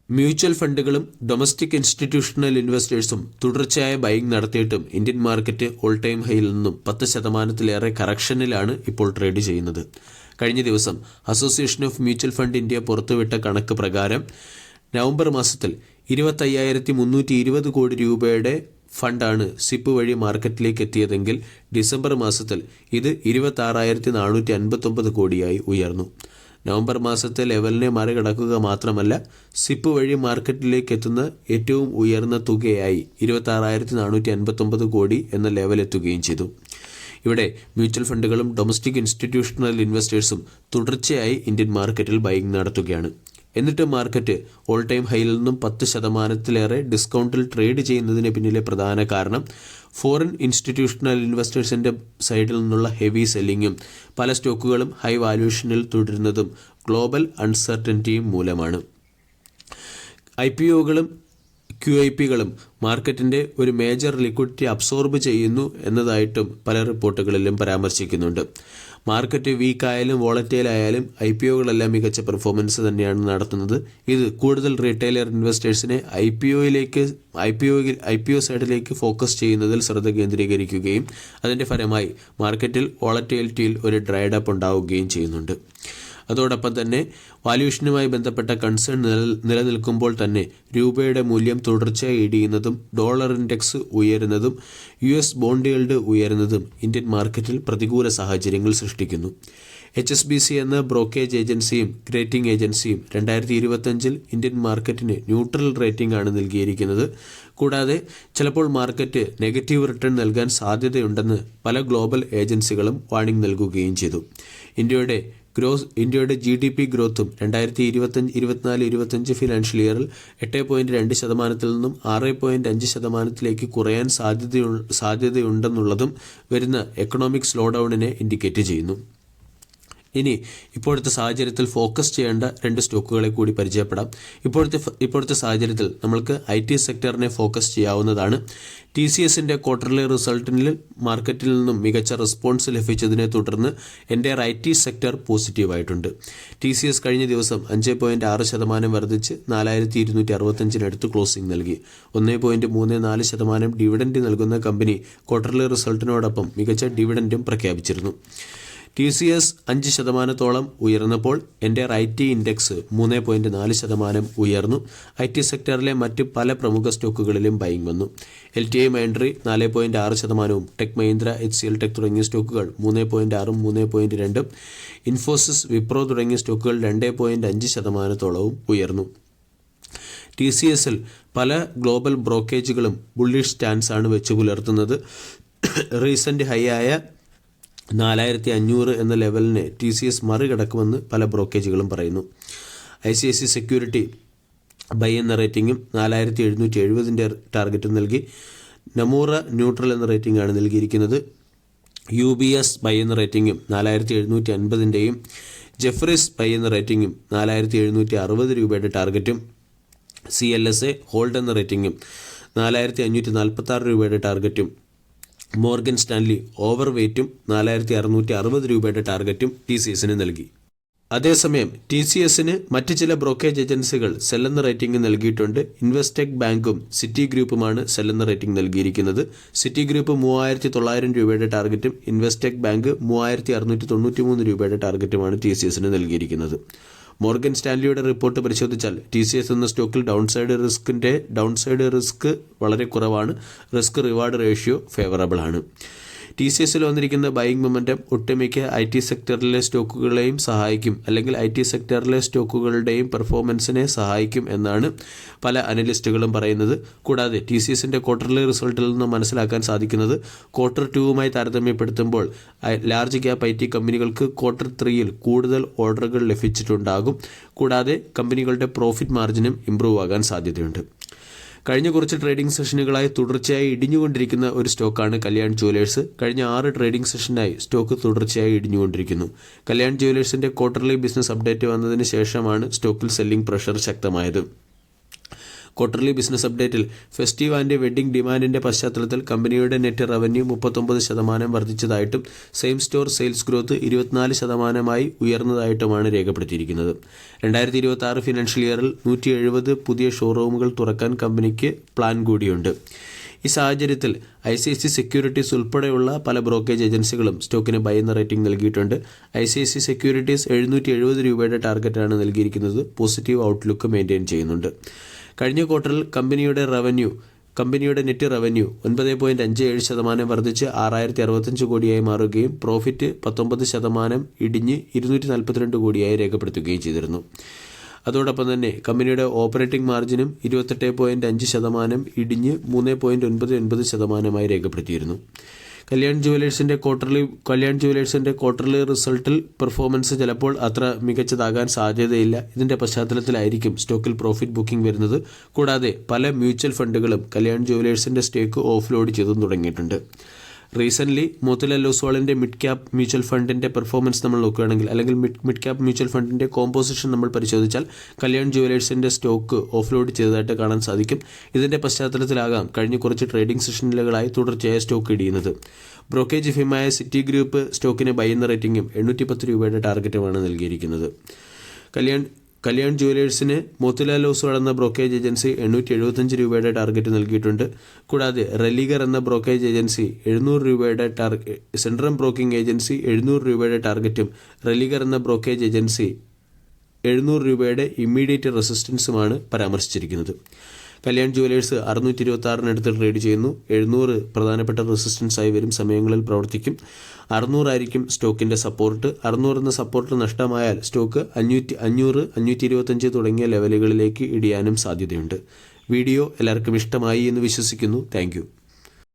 Mutual ഫണ്ടുകളും domestic institutional ഇൻവെസ്റ്റേഴ്സും തുടർച്ചയായ buying നടത്തിയിട്ടും Indian market all time ഹൈയിൽ നിന്നും 10% കറക്ഷനിലാണ് ഇപ്പോൾ ട്രേഡ് ചെയ്യുന്നത്. കഴിഞ്ഞ ദിവസം association of mutual fund India പുറത്തുവിട്ട കണക്ക് പ്രകാരം നവംബർ മാസത്തിൽ 25,320 കോടി രൂപയുടെ ഫണ്ടാണ് സിപ്പ് വഴി മാർക്കറ്റിലേക്ക് എത്തിയതെങ്കിൽ ഡിസംബർ മാസത്തിൽ ഇത് 26,459 കോടിയായി ഉയർന്നു. നവംബർ മാസത്തെ ലെവലിനെ മറികടക്കുക മാത്രമല്ല, സിപ്പ് വഴി മാർക്കറ്റിലേക്ക് എത്തുന്ന ഏറ്റവും ഉയർന്ന തുകയായി 26,459 കോടി എന്ന ലെവലെത്തുകയും ചെയ്തു. ഇവിടെ മ്യൂച്വൽ ഫണ്ടുകളും ഡൊമസ്റ്റിക് ഇൻസ്റ്റിറ്റ്യൂഷണൽ ഇൻവെസ്റ്റേഴ്സും തുടർച്ചയായി ഇന്ത്യൻ മാർക്കറ്റിൽ ബൈയിങ് നടത്തുകയാണ്. എന്നിട്ട് മാർക്കറ്റ് ഓൾ ടൈം ഹൈയിൽ നിന്നും 10% ഡിസ്കൗണ്ടിൽ ട്രേഡ് ചെയ്യുന്നതിന് പിന്നിലെ പ്രധാന കാരണം ഫോറിൻ ഇൻസ്റ്റിറ്റ്യൂഷണൽ ഇൻവെസ്റ്റേഴ്സിൻ്റെ സൈഡിൽ നിന്നുള്ള ഹെവി സെല്ലിങ്ങും പല സ്റ്റോക്കുകളും ഹൈ വാല്യൂഷനിൽ തുടരുന്നതും ഗ്ലോബൽ അൺസർട്ടനിറ്റിയും മൂലമാണ്. IPOകളും QIPകളും മാർക്കറ്റിൻ്റെ ഒരു മേജർ ലിക്വിഡിറ്റി അബ്സോർബ് ചെയ്യുന്നു എന്നതായിട്ടും പല റിപ്പോർട്ടുകളിലും പരാമർശിക്കുന്നുണ്ട്. മാർക്കറ്റ് വീക്കായാലും വോളറ്റൈലായാലും IPOകളെല്ലാം മികച്ച പെർഫോമൻസ് തന്നെയാണ് നടത്തുന്നത്. ഇത് കൂടുതൽ റീറ്റെയിലർ ഇൻവെസ്റ്റേഴ്സിനെ IPO സൈഡിലേക്ക് ഫോക്കസ് ചെയ്യുന്നതിൽ ശ്രദ്ധ കേന്ദ്രീകരിക്കുകയും അതിൻ്റെ ഫലമായി മാർക്കറ്റിൽ വോളറ്റൈലിറ്റിയിൽ ഒരു ഡ്രൈഡപ്പ് ഉണ്ടാവുകയും ചെയ്യുന്നുണ്ട്. അതോടൊപ്പം തന്നെ വാല്യൂഷനുമായി ബന്ധപ്പെട്ട കൺസേൺ നിലനിൽക്കുമ്പോൾ തന്നെ രൂപയുടെ മൂല്യം തുടർച്ചയായി ഇടിയുന്നതും ഡോളർ ഇൻഡെക്സ് ഉയരുന്നതും US ബോണ്ട് യീൽഡ് ഉയരുന്നതും ഇന്ത്യൻ മാർക്കറ്റിൽ പ്രതികൂല സാഹചര്യങ്ങൾ സൃഷ്ടിക്കുന്നു. HSBC എന്ന ബ്രോക്കേജ് ഏജൻസിയും റേറ്റിംഗ് ഏജൻസിയും 2025 ഇന്ത്യൻ മാർക്കറ്റിന് ന്യൂട്രൽ റേറ്റിംഗ് ആണ് നൽകിയിരിക്കുന്നത്. കൂടാതെ ചിലപ്പോൾ മാർക്കറ്റ് നെഗറ്റീവ് റിട്ടേൺ നൽകാൻ സാധ്യതയുണ്ടെന്ന് പല ഗ്ലോബൽ ഏജൻസികളും വാർണിംഗ് നൽകുകയും ചെയ്തു. ഇന്ത്യയുടെ GDP ഗ്രോത്തും 2024-25 ഫിനാൻഷ്യൽ ഇയറിൽ 8.2% നിന്നും 6.5% കുറയാൻ സാധ്യതയുണ്ടെന്നുള്ളതും വരുന്ന എക്കണോമിക് സ്ലോ ഡൗണിനെ ഇൻഡിക്കേറ്റ് ചെയ്യുന്നു. ഇനി ഇപ്പോഴത്തെ സാഹചര്യത്തിൽ ഫോക്കസ് ചെയ്യേണ്ട 2 സ്റ്റോക്കുകളെ കൂടി പരിചയപ്പെടാം. ഇപ്പോഴത്തെ സാഹചര്യത്തിൽ നമ്മൾക്ക് IT സെക്ടറിനെ ഫോക്കസ് ചെയ്യാവുന്നതാണ്. TCSൻ്റെ ക്വാർട്ടർലി റിസൾട്ടിൽ മാർക്കറ്റിൽ നിന്നും മികച്ച റെസ്പോൺസ് ലഭിച്ചതിനെ തുടർന്ന് എൻ്റയർ IT സെക്ടർ പോസിറ്റീവായിട്ടുണ്ട്. TCS കഴിഞ്ഞ ദിവസം 5.6% വർദ്ധിച്ച് 4,265 ക്ലോസിംഗ് നൽകി. 1.34% ഡിവിഡൻഡ് നൽകുന്ന കമ്പനി ക്വാർട്ടർലി റിസൾട്ടിനോടൊപ്പം മികച്ച ഡിവിഡൻഡും പ്രഖ്യാപിച്ചിരുന്നു. TCS 5% ഉയർന്നപ്പോൾ എൻ്റയർ IT ഇൻഡെക്സ് 3.4% ഉയർന്നു. IT സെക്ടറിലെ മറ്റ് പല പ്രമുഖ സ്റ്റോക്കുകളിലും ബൈയിങ് വന്നു. LTI മൈൻഡ്രി 4.6%, tech Mahindra, HCL tech തുടങ്ങിയ സ്റ്റോക്കുകൾ 3.6%, 3.2%, ഇൻഫോസിസ്, വിപ്രോ തുടങ്ങിയ സ്റ്റോക്കുകൾ 2.5% ഉയർന്നു. TCSൽ പല ഗ്ലോബൽ ബ്രോക്കേജുകളും ബുള്ളിഷ് സ്റ്റാൻസാണ് വെച്ച് പുലർത്തുന്നത്. റീസെൻ്റ് ഹൈ ആയ 4,500 എന്ന ലെവലിനെ TCS മറികടക്കുമെന്ന് പല ബ്രോക്കേജുകളും പറയുന്നു. ICICI സെക്യൂരിറ്റി ബൈ എന്ന റേറ്റിംഗും 4,770 ടാർഗറ്റും നൽകി. നമൂറ ന്യൂട്രൽ എന്ന റേറ്റിംഗ് ആണ് നൽകിയിരിക്കുന്നത്. UBS ബൈ എന്ന റേറ്റിംഗും 4,750 ജെഫ്രീസ് ബൈ എന്ന റേറ്റിംഗും 4,760 രൂപയുടെ ടാർഗറ്റും CLSA ഹോൾഡ് എന്ന റേറ്റിംഗും 4,546 രൂപയുടെ ടാർഗറ്റും മോർഗൻ സ്റ്റാൻലി ഓവർ വെയ്റ്റും 4,660 രൂപയുടെ ടാർഗറ്റും TCSന് നൽകി. അതേസമയം TCSന് മറ്റ് ചില ബ്രോക്കേജ് ഏജൻസികൾ സെൽ എന്ന റേറ്റിംഗ് നൽകിയിട്ടുണ്ട്. ഇൻവെസ്റ്റെക് ബാങ്കും സിറ്റി ഗ്രൂപ്പുമാണ് സെൽ എന്ന റേറ്റിംഗ് നൽകിയിരിക്കുന്നത്. സിറ്റി ഗ്രൂപ്പ് 3,900 രൂപയുടെ ടാർഗറ്റും ഇൻവെസ്റ്റെക് ബാങ്ക് 3,693 രൂപയുടെ ടാർഗറ്റുമാണ് TCSന് നൽകിയിരിക്കുന്നത്. മോർഗൻ സ്റ്റാൻലിയുടെ റിപ്പോർട്ട് പരിശോധിച്ചാൽ TCS എന്ന സ്റ്റോക്കിൽ ഡൗൺസൈഡ് റിസ്ക് വളരെ കുറവാണ്. റിസ്ക് റിവാർഡ് റേഷ്യോ ഫേവറബിൾ ആണ്. TCSൽ വന്നിരിക്കുന്ന ബൈയിങ് മൊമെൻറ്റം ഒട്ടുമിക്ക IT സെക്ടറിലെ സ്റ്റോക്കുകളെയും സഹായിക്കും, അല്ലെങ്കിൽ IT സെക്ടറിലെ സ്റ്റോക്കുകളുടെയും പെർഫോമൻസിനെ സഹായിക്കും എന്നാണ് പല അനലിസ്റ്റുകളും പറയുന്നത്. കൂടാതെ TCSൻ്റെ ക്വാർട്ടർലി റിസൾട്ടിൽ നിന്ന് മനസ്സിലാക്കാൻ സാധിക്കുന്നത് Q2 താരതമ്യപ്പെടുത്തുമ്പോൾ ലാർജ് ക്യാപ് IT കമ്പനികൾക്ക് Q3 കൂടുതൽ ഓർഡറുകൾ ലഭിച്ചിട്ടുണ്ടാകും. കൂടാതെ കമ്പനികളുടെ പ്രോഫിറ്റ് മാർജിനും ഇംപ്രൂവ് ആകാൻ സാധ്യതയുണ്ട്. കഴിഞ്ഞ കുറച്ച് ട്രേഡിംഗ് സെഷനുകളായി തുടർച്ചയായി ഇടിഞ്ഞുകൊണ്ടിരിക്കുന്ന ഒരു സ്റ്റോക്കാണ് കല്യാൺ ജുവലേഴ്സ്. കഴിഞ്ഞ 6 ട്രേഡിംഗ് സെഷനായി സ്റ്റോക്ക് തുടർച്ചയായി ഇടിഞ്ഞുകൊണ്ടിരിക്കുന്നു. കല്യാൺ ജുവലേഴ്സിൻ്റെ ക്വാർട്ടർലി ബിസിനസ് അപ്ഡേറ്റ് വന്നതിന് ശേഷമാണ് സ്റ്റോക്കിൽ സെല്ലിംഗ് പ്രഷർ ശക്തമായത്. ക്വാർട്ടർലി ബിസിനസ് അപ്ഡേറ്റിൽ ഫെസ്റ്റീവ് ആൻഡ് വെഡ്ഡിംഗ് ഡിമാൻഡിന്റെ പശ്ചാത്തലത്തിൽ കമ്പനിയുടെ നെറ്റ് റവന്യൂ 39% വർദ്ധിച്ചതായിട്ടും സെയിം സ്റ്റോർ സെയിൽസ് ഗ്രോത്ത് 24% ഉയർന്നതായിട്ടുമാണ് രേഖപ്പെടുത്തിയിരിക്കുന്നത്. 2026 ഫിനാൻഷ്യൽ ഇയറിൽ 170 പുതിയ ഷോറൂമുകൾ തുറക്കാൻ കമ്പനിക്ക് പ്ലാൻ കൂടിയുണ്ട്. ഈ സാഹചര്യത്തിൽ ICICI സെക്യൂരിറ്റീസ് ഉൾപ്പെടെയുള്ള പല ബ്രോക്കേജ് ഏജൻസികളും സ്റ്റോക്കിന് ബൈ എന്ന റേറ്റിംഗ് നൽകിയിട്ടുണ്ട്. ICICI സെക്യൂരിറ്റീസ് 770 രൂപയുടെ ടാർഗറ്റാണ് നൽകിയിരിക്കുന്നത്. പോസിറ്റീവ് ഔട്ട്ലുക്ക് മെയിൻറ്റെയിൻ ചെയ്യുന്നുണ്ട്. കഴിഞ്ഞ ക്വാർട്ടറിൽ കമ്പനിയുടെ നെറ്റ് റവന്യൂ 9.57% വർദ്ധിച്ച് 6065 കോടിയായി മാറുകയും പ്രോഫിറ്റ് 19% ഇടിഞ്ഞ് 242 കോടിയായി രേഖപ്പെടുത്തുകയും ചെയ്തിരുന്നു. അതോടൊപ്പം തന്നെ കമ്പനിയുടെ ഓപ്പറേറ്റിംഗ് മാർജിനും 28.5% ഇടിഞ്ഞ് 3.99% രേഖപ്പെടുത്തിയിരുന്നു. കല്യാൺ ജുവലേഴ്സിന്റെ ക്വാർട്ടർലി റിസൾട്ടിൽ പെർഫോമൻസ് ചിലപ്പോൾ അത്ര മികച്ചതാകാൻ സാധ്യതയില്ല. ഇതിന്റെ പശ്ചാത്തലത്തിലായിരിക്കും സ്റ്റോക്കിൽ പ്രോഫിറ്റ് ബുക്കിംഗ് വരുന്നത്. കൂടാതെ പല മ്യൂച്വൽ ഫണ്ടുകളും കല്യാൺ ജുവലേഴ്സിന്റെ സ്റ്റേക്ക് ഓഫ്ലോഡ് ചെയ്തും തുടങ്ങിയിട്ടുണ്ട്. റീസെൻ്റ്ലി മോത്തിലാൽ ഒസ്വാളിൻ്റെ മിഡ് ക്യാപ് മ്യൂച്വൽ ഫണ്ടിൻ്റെ പെർഫോമൻസ് നമ്മൾ നോക്കുകയാണെങ്കിൽ, അല്ലെങ്കിൽ മിഡ് ക്യാപ് മ്യൂച്വൽ ഫണ്ടിൻ്റെ കോമ്പോസിഷൻ നമ്മൾ പരിശോധിച്ചാൽ കല്യാൺ ജുവലേഴ്സിൻ്റെ സ്റ്റോക്ക് ഓഫ്ലോഡ് ചെയ്തതായിട്ട് കാണാൻ സാധിക്കും. ഇതിൻ്റെ പശ്ചാത്തലത്തിലാകാം കഴിഞ്ഞ കുറച്ച് ട്രേഡിംഗ് സെഷനുകളായി തുടർച്ചയായ സ്റ്റോക്ക് ഇടിയുന്നത്. ബ്രോക്കേജ് ഫിമായ സിറ്റി ഗ്രൂപ്പ് സ്റ്റോക്കിന് ബൈ എന്ന റേറ്റിംഗും 810 രൂപയുടെ ടാർഗറ്റുമാണ് നൽകിയിരിക്കുന്നത്. കല്യാൺ ജുവലേഴ്സിന് മോത്തിലാൽ ഒസ്വാൾ എന്ന ബ്രോക്കേജ് ഏജൻസി 875 രൂപയുടെ ടാർഗറ്റ് നൽകിയിട്ടുണ്ട്. കൂടാതെ റെലിഗർ എന്ന ബ്രോക്കേജ് ഏജൻസി 700 രൂപയുടെ സെൻട്രം ബ്രോക്കിംഗ് ഏജൻസി 700 രൂപയുടെ ടാർഗറ്റും റെലിഗർ എന്ന ബ്രോക്കേജ് ഏജൻസി 700 രൂപയുടെ ഇമ്മീഡിയറ്റ് റെസിസ്റ്റൻസുമാണ് പരാമർശിച്ചിരിക്കുന്നത്. കല്യാൺ ജുവലേഴ്സ് 626 ട്രേഡ് ചെയ്യുന്നു. 700 പ്രധാനപ്പെട്ട റെസിസ്റ്റൻസായി വരും സമയങ്ങളിൽ പ്രവർത്തിക്കും. 600 ആയിരിക്കും സ്റ്റോക്കിൻ്റെ സപ്പോർട്ട്. 600 എന്ന സപ്പോർട്ട് നഷ്ടമായാൽ സ്റ്റോക്ക് 500, 525 തുടങ്ങിയ ലെവലുകളിലേക്ക് ഇടിയാനും സാധ്യതയുണ്ട്. വീഡിയോ എല്ലാവർക്കും ഇഷ്ടമായി എന്ന് വിശ്വസിക്കുന്നു. താങ്ക്